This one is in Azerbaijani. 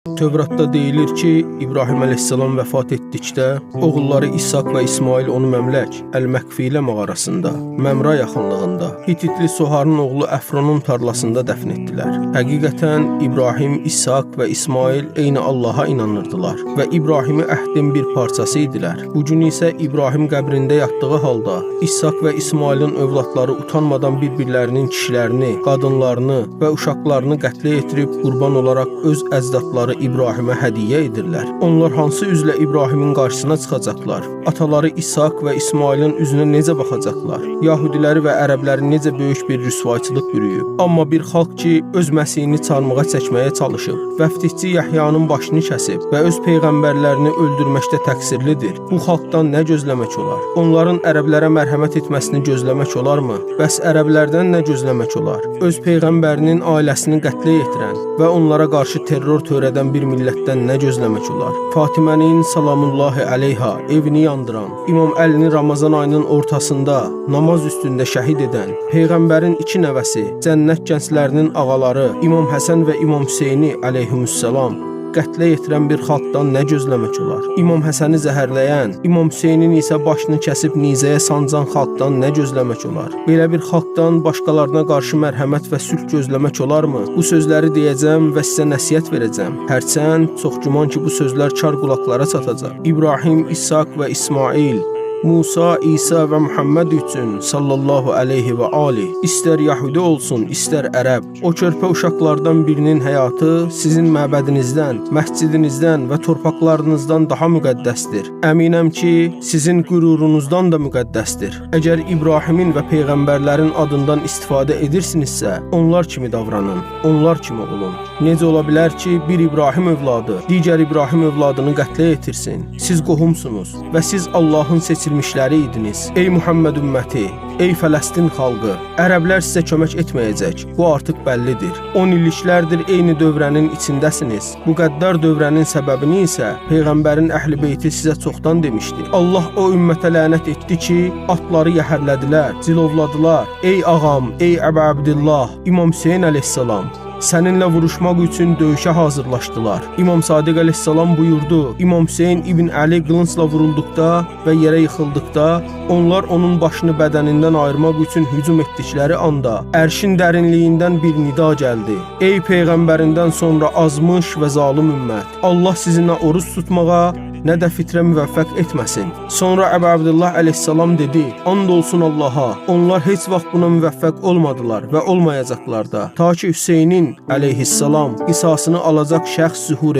Tövratda deyilir ki, İbrahim əleyhissalam vəfat etdikdə, oğulları İshak və İsmail onu Məmlək, Əl-Məkfilə mağarasında, Məmra yaxınlığında, Hititli Soharın oğlu Əfronun tarlasında dəfn etdilər. Həqiqətən, İbrahim, İshak və İsmail eyni Allaha inanırdılar və İbrahimi əhdin bir parçası idilər. Bugün isə İbrahim qəbrində yatdığı halda, İshak və İsmailin övladları utanmadan bir-birlərinin kişilərini, qadınlarını və uşaqlarını qətlə yetirib qurban olaraq öz əzdadları İbrahimə hədiyyə edirlər. Onlar hansı üzlə İbrahimin qarşısına çıxacaqlar? Ataları İshak və İsmailin üzünə necə baxacaqlar? Yahudiləri və ərəbləri necə böyük bir rüsvayçılıq bürüyüb? Amma bir xalq ki, öz məsihini çarmığa çəkməyə çalışıb, vəftihçi Yəhyanın başını kəsib və öz peyğəmbərlərini öldürməkdə təqsirlidir. Bu xalqdan nə gözləmək olar? Onların ərəblərə mərhəmət etməsini gözləmək olarmı? Bəs ərəblərdən nə gözləmək olar? Öz peyğəmbərinin ailəsini qətlə yetirən və onlara qarşı terror törədən bir millətdən nə gözləmək olar? Fatimənin salamullahi əleyha evini yandıran, İmam Əlini Ramazan ayının ortasında namaz üstündə şəhid edən, Peyğəmbərin iki nəvəsi, cənnət gənclərinin ağaları İmam Həsən və İmam Hüseyni əleyhümussalam qətlə yetirən bir xalqdan nə gözləmək olar? İmam Həsəni zəhərləyən, İmam Hüseynin isə başını kəsib nizəyə sancan xalqdan nə gözləmək olar? Belə bir xalqdan başqalarına qarşı mərhəmət və sülh gözləmək olarmı? Bu sözləri deyəcəm və sizə nəsihət verəcəm. Hərçənd çox güman ki, bu sözlər çar qulaqlara çatacaq. İbrahim, İshak və İsmail, Musa, İsa və Muhammed üçün sallallahu aleyhi və aleyh, istər Yahudi olsun, istər ərəb, o körpə uşaqlardan birinin həyatı sizin məbədinizdən, məscidinizdən və torpaqlarınızdan daha müqəddəsdir. Əminəm ki, sizin qürurunuzdan da müqəddəsdir. Əgər İbrahimin və peyğəmbərlərin adından istifadə edirsinizsə, onlar kimi davranın, onlar kimi olun. Necə ola bilər ki, bir İbrahim övladı digər İbrahim övladını qətlə yetirsin? Siz qohumsunuz və siz Allahın seçilmişləri idiniz. Ey Muhammed ümməti, ey Fələstin xalqı, ərəblər sizə kömək etməyəcək, bu artıq bəllidir. 10 illiklərdir eyni dövrənin içindəsiniz. Bu qəddar dövrənin səbəbini isə Peyğəmbərin əhl-i beyti sizə çoxdan demişdi. Allah o ümmətə lənət etdi ki, atları yəhərlədilər, cilovladılar. Ey ağam, ey Əbə Abdillah, İmam Hüseyin əleyhissalam, səninlə vuruşmaq üçün döyüşə hazırlaşdılar. İmam Sadiq əleyhissalam buyurdu, İmam Hüseyin İbn Əli qılıncla vurulduqda və yerə yıxıldıqda, onlar onun başını bədənindən ayırmaq üçün hücum etdikləri anda, ərşin dərinliyindən bir nida gəldi. Ey Peyğəmbərindən sonra azmış və zalım ümmət, Allah sizinlə oruç tutmağa, nə də fitrə müvəffəq etməsin. Sonra Əbə Abdillah əleyhissalam dedi, and olsun Allaha, onlar heç vaxt buna müvəffəq olmadılar və olmayacaqlar da. Ta ki Hüseynin əleyhissalam qisasını alacaq şəxs zühur